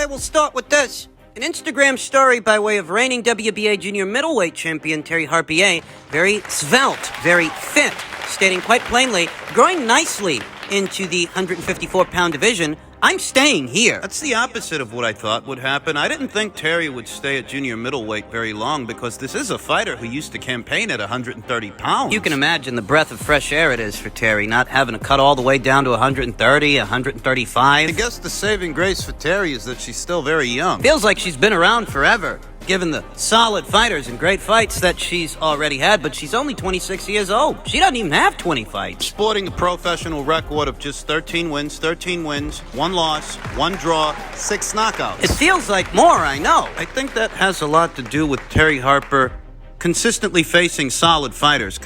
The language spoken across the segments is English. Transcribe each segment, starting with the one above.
Okay, we'll start with this. An Instagram story by way of reigning WBA junior middleweight champion Terry Harper, very svelte, very fit, stating quite plainly, growing nicely into the 154-pound division, I'm staying here. That's the opposite of what I thought would happen. I didn't think Terry would stay at junior middleweight very long because this is a fighter who used to campaign at 130 pounds. You can imagine the breath of fresh air it is for Terry, not having to cut all the way down to 130, 135. I guess the saving grace for Terry is that she's still very young. Feels like she's been around forever, given the solid fighters and great fights that she's already had, but she's only 26 years old. She doesn't even have 20 fights. Sporting a professional record of just 13 wins, 1 loss, 1 draw, 6 knockouts. It feels like more, I know. I think that has a lot to do with Terry Harper consistently facing solid fighters,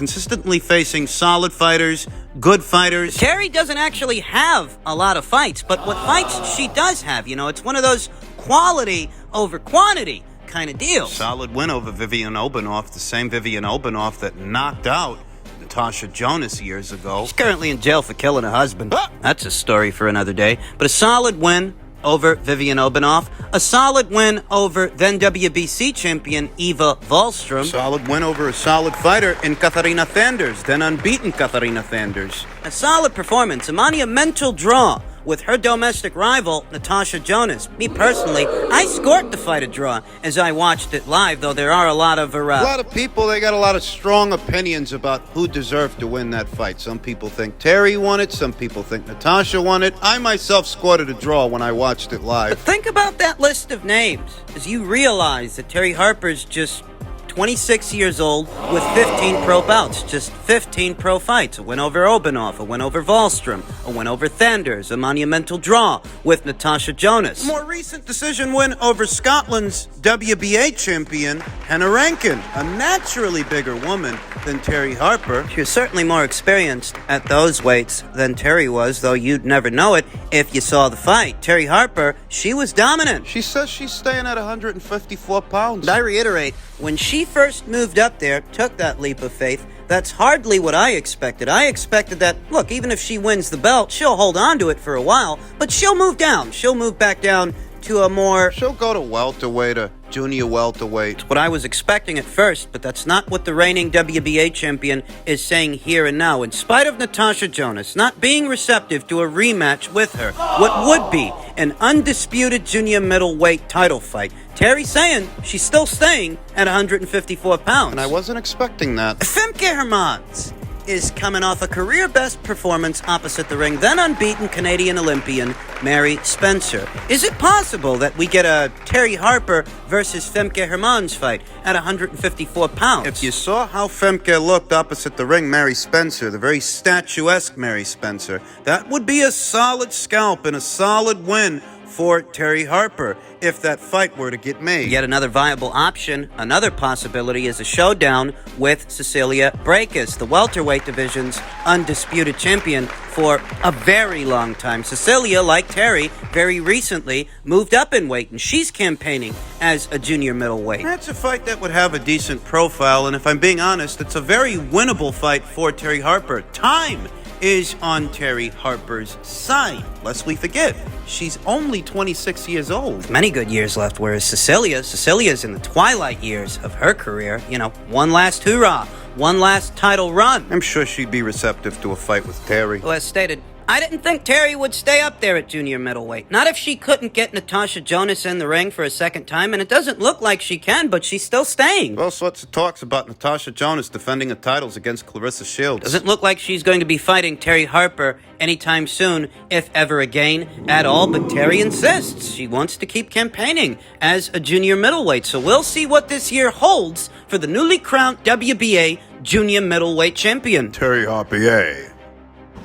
good fighters. Terry doesn't actually have a lot of fights, but what fights she does have, it's one of those quality over quantity kind of deals. Solid win over Vivian Obanoff, the same Vivian Obanoff that knocked out Natasha Jonas years ago. She's currently in jail for killing her husband. That's a story for another day. But a solid win over Vivian Obanoff, a solid win over then WBC champion Eva Wahlstrom. Solid win over a solid fighter in Katharina Sanders, then unbeaten Katharina Sanders. A solid performance, a monumental draw with her domestic rival, Natasha Jonas. Me personally, I scored the fight a draw as I watched it live, though there are a lot of... A lot of people, they got a lot of strong opinions about who deserved to win that fight. Some people think Terry won it, some people think Natasha won it. I myself scored it a draw when I watched it live. But think about that list of names as you realize that Terry Harper's just 26 years old with 15 pro bouts, just 15 pro fights. A win over Obanoff, a win over Wahlstrom, a win over Sanders, a monumental draw with Natasha Jonas. A more recent decision win over Scotland's WBA champion, Hannah Rankin, a naturally bigger woman than Terry Harper. She was certainly more experienced at those weights than Terry was, though you'd never know it if you saw the fight. Terry Harper, she was dominant. She says she's staying at 154 pounds. And I reiterate, when she first moved up there, took that leap of faith, that's hardly what I expected. I expected that, look, even if she wins the belt, she'll hold on to it for a while, but she'll move down. She'll move back down to a more... She'll go to welterweight or junior welterweight. It's what I was expecting at first, but that's not what the reigning WBA champion is saying here and now. In spite of Natasha Jonas not being receptive to a rematch with her, what would be an undisputed junior middleweight title fight, Terry's saying she's still staying at 154 pounds. And I wasn't expecting that. Femke Hermans is coming off a career-best performance opposite the ring, then unbeaten Canadian Olympian Mary Spencer. Is it possible that we get a Terry Harper versus Femke Hermans fight at 154 pounds? If you saw how Femke looked opposite the ring, Mary Spencer, the very statuesque Mary Spencer, that would be a solid scalp and a solid win for Terry Harper if that fight were to get made. Yet another viable option, another possibility is a showdown with Cecilia Brækhus, the welterweight division's undisputed champion for a very long time. Cecilia, like Terry, very recently moved up in weight, and she's campaigning as a junior middleweight. That's a fight that would have a decent profile, and if I'm being honest, it's a very winnable fight for Terry Harper. Time is on Terry Harper's side. Lest we forget, she's only 26 years old. Many good years left, whereas Cecilia's in the twilight years of her career. One last hoorah, one last title run. I'm sure she'd be receptive to a fight with Terry. Well, as stated, I didn't think Terry would stay up there at junior middleweight. Not if she couldn't get Natasha Jonas in the ring for a second time, and it doesn't look like she can, but she's still staying. All sorts of talks about Natasha Jonas defending her titles against Clarissa Shields. Doesn't look like she's going to be fighting Terry Harper anytime soon, if ever again at all, but Terry insists she wants to keep campaigning as a junior middleweight, so we'll see what this year holds for the newly crowned WBA junior middleweight champion. Terry Harper.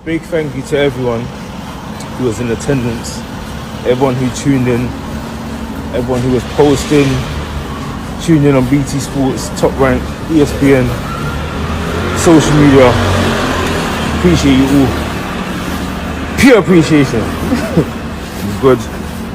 Big thank you to everyone who was in attendance, everyone who tuned in, everyone who was posting, tuned in on BT Sports, Top Rank, ESPN, social media. Appreciate you all. Pure appreciation. Good.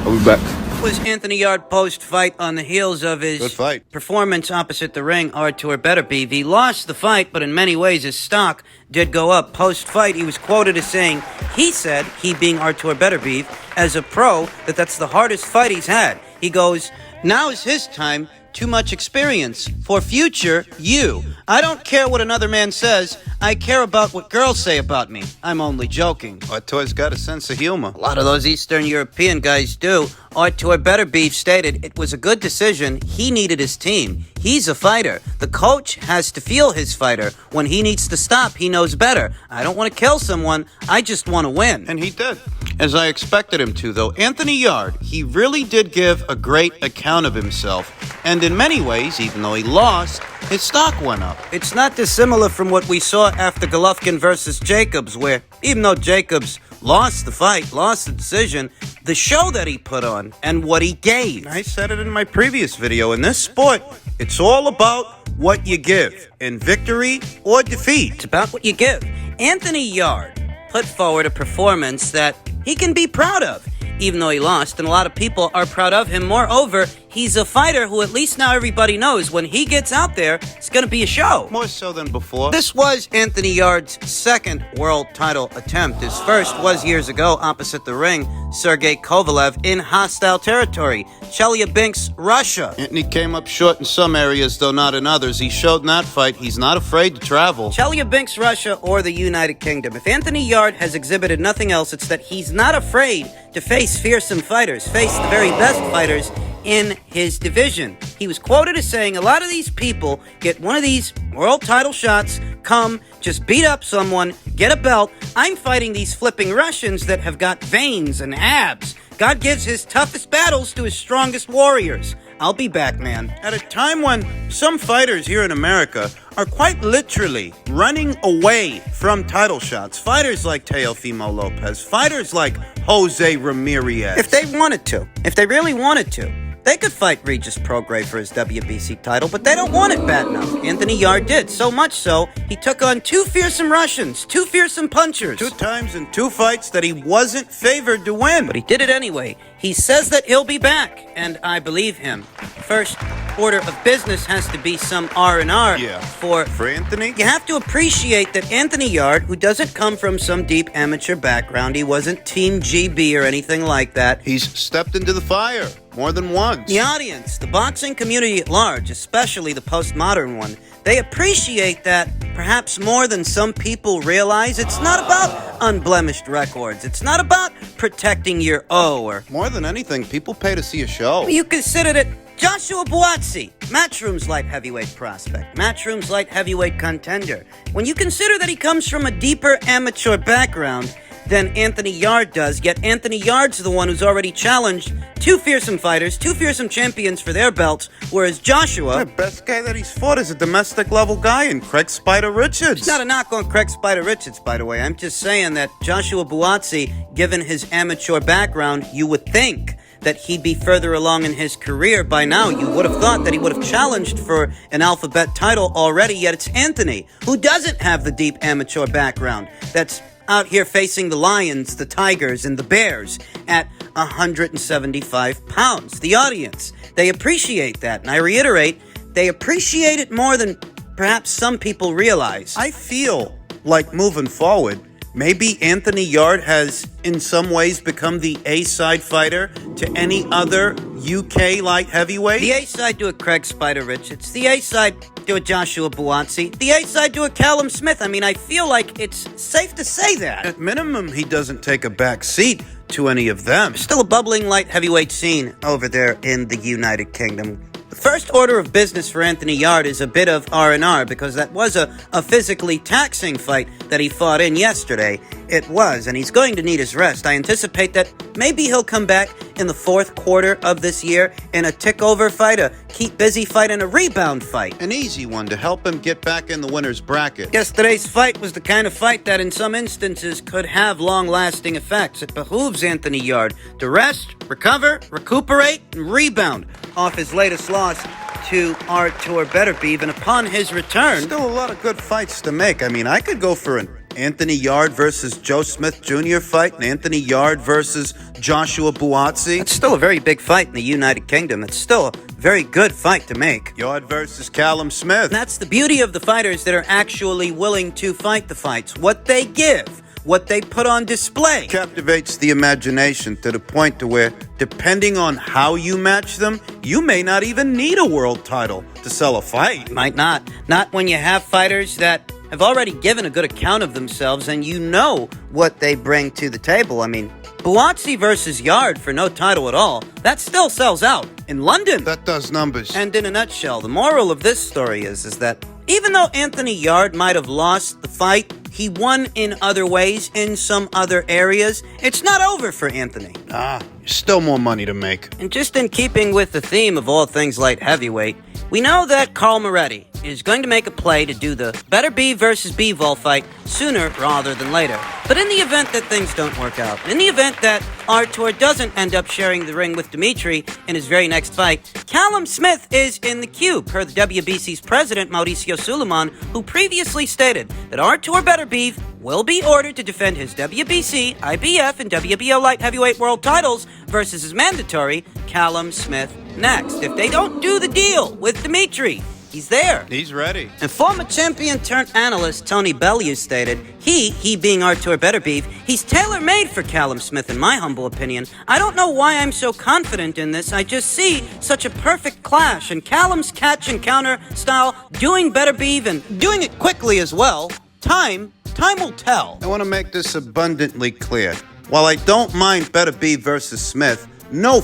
I'll be back. That was Anthony Yarde post-fight on the heels of his Good fight. performance opposite the ring, Artur Beterbiev. He lost the fight, but in many ways his stock did go up. Post-fight, he was quoted as saying, he said, he being Artur Beterbiev, as a pro, that's the hardest fight he's had. He goes, now is his time. Too much experience. For future, you. I don't care what another man says. I care about what girls say about me. I'm only joking. Artur's got a sense of humor. A lot of those Eastern European guys do. Artur Beterbiev stated it was a good decision. He needed his team. He's a fighter. The coach has to feel his fighter. When he needs to stop, he knows better. I don't want to kill someone. I just want to win. And he did. As I expected him to, though. Anthony Yarde, he really did give a great account of himself. And in many ways, even though he lost, his stock went up. It's not dissimilar from what we saw after Golovkin versus Jacobs, where even though Jacobs lost the fight, lost the decision, the show that he put on and what he gave. I said it in my previous video. In this sport, it's all about what you give, in victory or defeat. It's about what you give. Anthony Yarde put forward a performance that he can be proud of, even though he lost, and a lot of people are proud of him. Moreover, he's a fighter who at least now everybody knows when he gets out there, it's going to be a show. More so than before. This was Anthony Yarde's second world title attempt. His first was years ago opposite the ring, Sergey Kovalev in hostile territory, Chelyabinsk, Russia. Anthony came up short in some areas, though not in others. He showed in that fight he's not afraid to travel. Chelyabinsk, Russia, or the United Kingdom. If Anthony Yarde has exhibited nothing else, it's that he's not afraid to face fearsome fighters, face the very best fighters in his division. He was quoted as saying, a lot of these people get one of these world title shots, come, just beat up someone, get a belt. I'm fighting these flipping Russians that have got veins and abs. God gives his toughest battles to his strongest warriors. I'll be back, man. At a time when some fighters here in America are quite literally running away from title shots. Fighters like Teofimo Lopez, fighters like Jose Ramirez. If they wanted to, if they really wanted to, they could fight Regis Prograis for his WBC title, but they don't want it bad enough. Anthony Yarde did, so much so, he took on two fearsome Russians, two fearsome punchers. 2 times in 2 fights that he wasn't favored to win. But he did it anyway. He says that he'll be back, and I believe him. First order of business has to be some R&R for Anthony. You have to appreciate that Anthony Yarde, who doesn't come from some deep amateur background, he wasn't Team GB or anything like that. He's stepped into the fire more than once. The audience, the boxing community at large, especially the postmodern one, they appreciate that perhaps more than some people realize. It's not about unblemished records. It's not about protecting your O or... More than anything, people pay to see a show. You consider that Joshua Buatsi, Matchroom's light heavyweight prospect, Matchroom's light heavyweight contender. When you consider that he comes from a deeper amateur background than Anthony Yarde does, yet Anthony Yarde's the one who's already challenged 2 fearsome fighters, 2 fearsome champions for their belts, whereas Joshua... The best guy that he's fought is a domestic level guy in Craig Spider Richards. It's not a knock on Craig Spider Richards, by the way. I'm just saying that Joshua Buatsi, given his amateur background, you would think that he'd be further along in his career by now. You would have thought that he would have challenged for an alphabet title already, yet it's Anthony, who doesn't have the deep amateur background, that's out here facing the Lions, the Tigers, and the Bears at 175 pounds. The audience, they appreciate that, and I reiterate, they appreciate it more than perhaps some people realize. I feel like moving forward, maybe Anthony Yarde has in some ways become the A-side fighter to any other UK light heavyweight. The A-side to a Craig Spider Richards, the A-side to a Joshua Buatsi, the A-side to a Callum Smith. I mean, I feel like it's safe to say that. At minimum, he doesn't take a back seat to any of them. Still a bubbling light heavyweight scene over there in the United Kingdom. The first order of business for Anthony Yarde is a bit of R&R, because that was a physically taxing fight that he fought in yesterday. It was, and he's going to need his rest. I anticipate that maybe he'll come back in the 4th quarter of this year in a tick-over fight, a keep-busy fight, and a rebound fight. An easy one to help him get back in the winner's bracket. Yesterday's fight was the kind of fight that in some instances could have long-lasting effects. It behooves Anthony Yarde to rest, recover, recuperate, and rebound off his latest loss to Artur Beterbiev, and upon his return... Still a lot of good fights to make. I mean, I could go for an Anthony Yarde versus Joe Smith Jr. fight and Anthony Yarde versus Joshua Buatsi. It's still a very big fight in the United Kingdom. It's still a very good fight to make. Yarde versus Callum Smith. And that's the beauty of the fighters that are actually willing to fight the fights. What they give, what they put on display. Captivates the imagination to the point to where, depending on how you match them, you may not even need a world title to sell a fight. Might not. Not when you have fighters that have already given a good account of themselves and you know what they bring to the table. I mean, Buatsi versus Yarde for no title at all, that still sells out in London. That does numbers. And in a nutshell, the moral of this story is that even though Anthony Yarde might have lost the fight, he won in other ways, in some other areas. It's not over for Anthony. Still more money to make. And just in keeping with the theme of all things light heavyweight, we know that Carl Moretti is going to make a play to do the Beterbiev versus Bivol fight sooner rather than later. But in the event that things don't work out, in the event that Artur doesn't end up sharing the ring with Dimitri in his very next fight, Callum Smith is in the queue, per the WBC's president, Mauricio Suleiman, who previously stated that Artur Beterbiev will be ordered to defend his WBC, IBF, and WBO light heavyweight world titles versus his mandatory Callum Smith next. If they don't do the deal with Dimitri, he's there. He's ready. And former champion turned analyst Tony Bellew stated, he being Artur Beterbiev, he's tailor-made for Callum Smith in my humble opinion. I don't know why I'm so confident in this. I just see such a perfect clash, and Callum's catch and counter style, doing Beterbiev and doing it quickly as well. Time will tell. I want to make this abundantly clear. While I don't mind Beterbiev versus Smith, no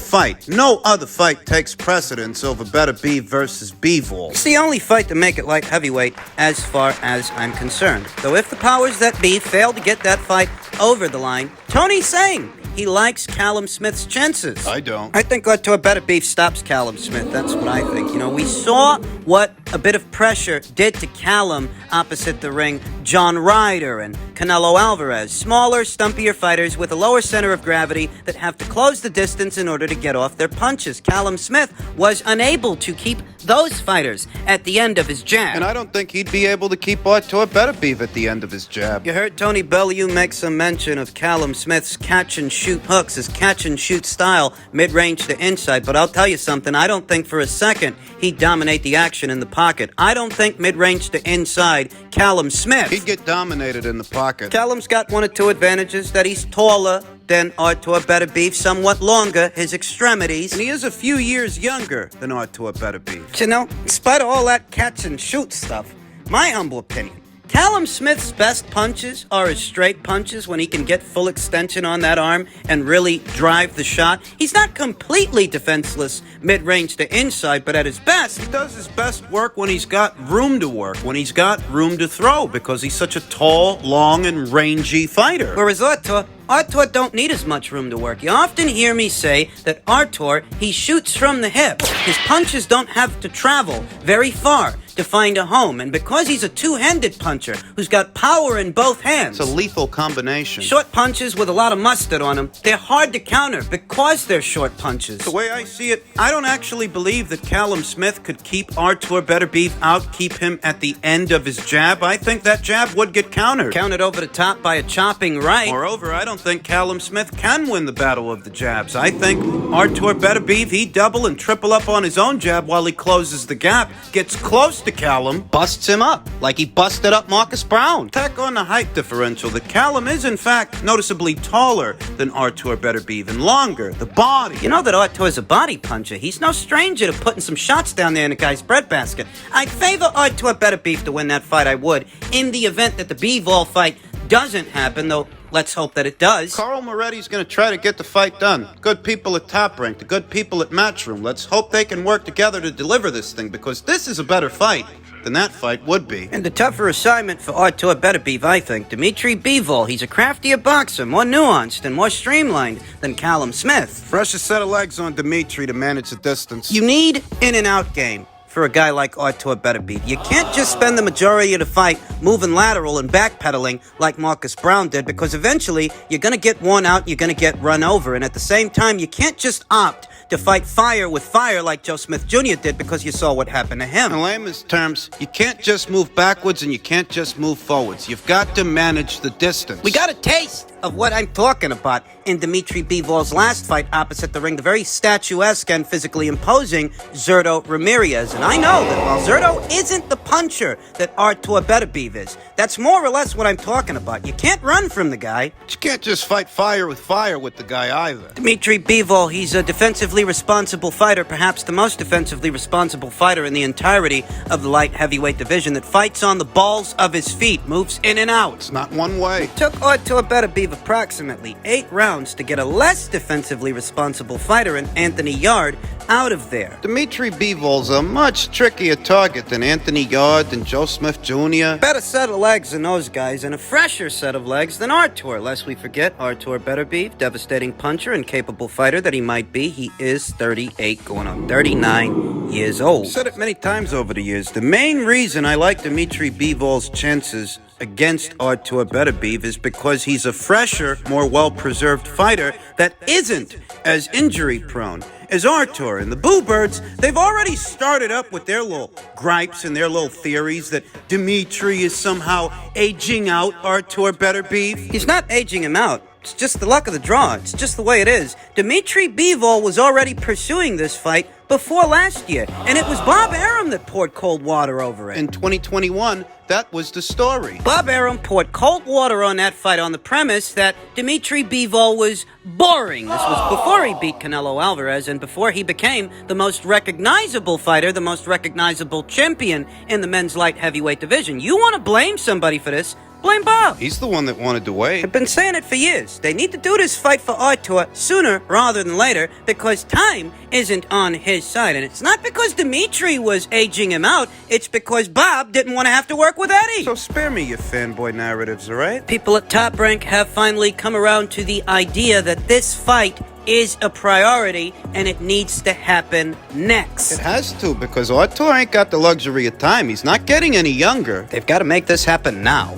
other fight takes precedence over Beterbiev versus Bivol. It's the only fight to make it light heavyweight as far as I'm concerned. Though if the powers that be fail to get that fight over the line, Tony's saying he likes Callum Smith's chances. I don't. I think Artur Beterbiev stops Callum Smith. That's what I think. You know, we saw what a bit of pressure did to Callum opposite the ring. John Ryder and Canelo Alvarez. Smaller, stumpier fighters with a lower center of gravity that have to close the distance in order to get off their punches. Callum Smith was unable to keep those fighters at the end of his jab. And I don't think he'd be able to keep Artur Beterbiev at the end of his jab. You heard Tony Bellew make some mention of Callum Smith's catch-and-shoot hooks, his catch-and-shoot style, mid-range to inside. But I'll tell you something, I don't think for a second he'd dominate the action in the pocket. I don't think mid-range to inside, Callum Smith. He'd get dominated in the pocket. Callum's got one or two advantages, that he's taller than Artur Beterbiev, somewhat longer, his extremities. And he is a few years younger than Artur Beterbiev. You know, in spite of all that catch-and-shoot stuff, my humble opinion, Callum Smith's best punches are his straight punches when he can get full extension on that arm and really drive the shot. He's not completely defenseless mid-range to inside, but at his best, He does his best work when he's got room to work, when he's got room to throw, because he's such a tall, long, and rangy fighter. whereas Artur don't need as much room to work. You often hear me say that Artur, he shoots from the hip. His punches don't have to travel very far to find a home. And because he's a two-handed puncher who's got power in both hands, It's a lethal combination. short punches with a lot of mustard on them, they're hard to counter because they're short punches. The way I see it, I don't actually believe that Callum Smith could keep Artur Beterbiev out, keep him at the end of his jab. I think that jab would get countered. Countered over the top by a chopping right. Moreover, I don't think Callum Smith can win the battle of the jabs. I think Artur Beterbiev, he double and triple up on his own jab while he closes the gap, gets close to Callum, Busts him up like he busted up Marcus Brown. tack on the height differential. The Callum is, in fact, noticeably taller than Artur Beterbiev and longer. The body. You know that Artur's a body puncher. He's no stranger to putting some shots down there in a guy's breadbasket. I'd favor Artur Beterbiev to win that fight, I would. In the event that the Bivol fight doesn't happen, though, let's hope that it does. Carl Moretti's going to try to get the fight done. Good people at Top Rank, the good people at Matchroom. Let's hope they can work together to deliver this thing, because this is a better fight than that fight would be. And the tougher assignment for Artur Beterbiev, I think. Dimitri Bivol, he's a craftier boxer, more nuanced and more streamlined than Callum Smith. Fresh a set of legs on Dimitri to manage the distance. You need in and out game for a guy like Artur Beterbiev. You can't just spend the majority of the fight moving lateral and backpedaling like Marcus Brown did, because eventually you're going to get worn out, you're going to get run over. And at the same time, you can't just opt to fight fire with fire like Joe Smith Jr. did because you saw what happened to him. In layman's terms, you can't just move backwards and you can't just move forwards. You've got to manage the distance. We got a taste of what I'm talking about in Dmitry Bivol's last fight opposite the ring, the very statuesque and physically imposing Zurdo Ramirez. And I know that while Zurdo isn't the puncher that Artur Beterbiev is, that's more or less what I'm talking about. You can't run from the guy. You can't just fight fire with the guy either. Dmitry Bivol, he's a defensively responsible fighter, perhaps the most defensively responsible fighter in the entirety of the light heavyweight division, that fights on the balls of his feet, moves in and out. It's not one way. It took Artur Beterbiev approximately 8 rounds to get a less defensively responsible fighter in Anthony Yarde out of there. Dmitry Bivol's a much trickier target than Anthony Yarde and Joe Smith Jr. Better set of legs than those guys, and a fresher set of legs than Artur. Lest we forget, Artur Beterbiev, devastating puncher and capable fighter that he might be, he is 38, going on 39 years old. I've said it many times over the years. The main reason I like Dmitry Bivol's chances against Artur Beterbiev is because he's a fresher, more well-preserved fighter that isn't as injury-prone as Artur. And the Boo Birds, they've already started up with their little gripes and their little theories that Dmitry is somehow aging out Artur Beterbiev. He's not aging him out. It's just the luck of the draw. It's just the way it is. Dmitry Bivol was already pursuing this fight before last year, and it was Bob Arum that poured cold water over it. In 2021, that was the story. Bob Arum poured cold water on that fight on the premise that Dmitry Bivol was boring. This was before he beat Canelo Alvarez and before he became the most recognizable fighter, the most recognizable champion in the men's light heavyweight division. You want to blame somebody for this? Blame Bob. He's the one that wanted to wait. I've been saying it for years. They need to do this fight for Artur sooner rather than later because time isn't on his side. And it's not because Dmitry was aging him out. It's because Bob didn't want to have to work with Eddie. So spare me your fanboy narratives, all right? People at Top Rank have finally come around to the idea that this fight is a priority and it needs to happen next. It has to, because Artur ain't got the luxury of time. He's not getting any younger. They've got to make this happen now.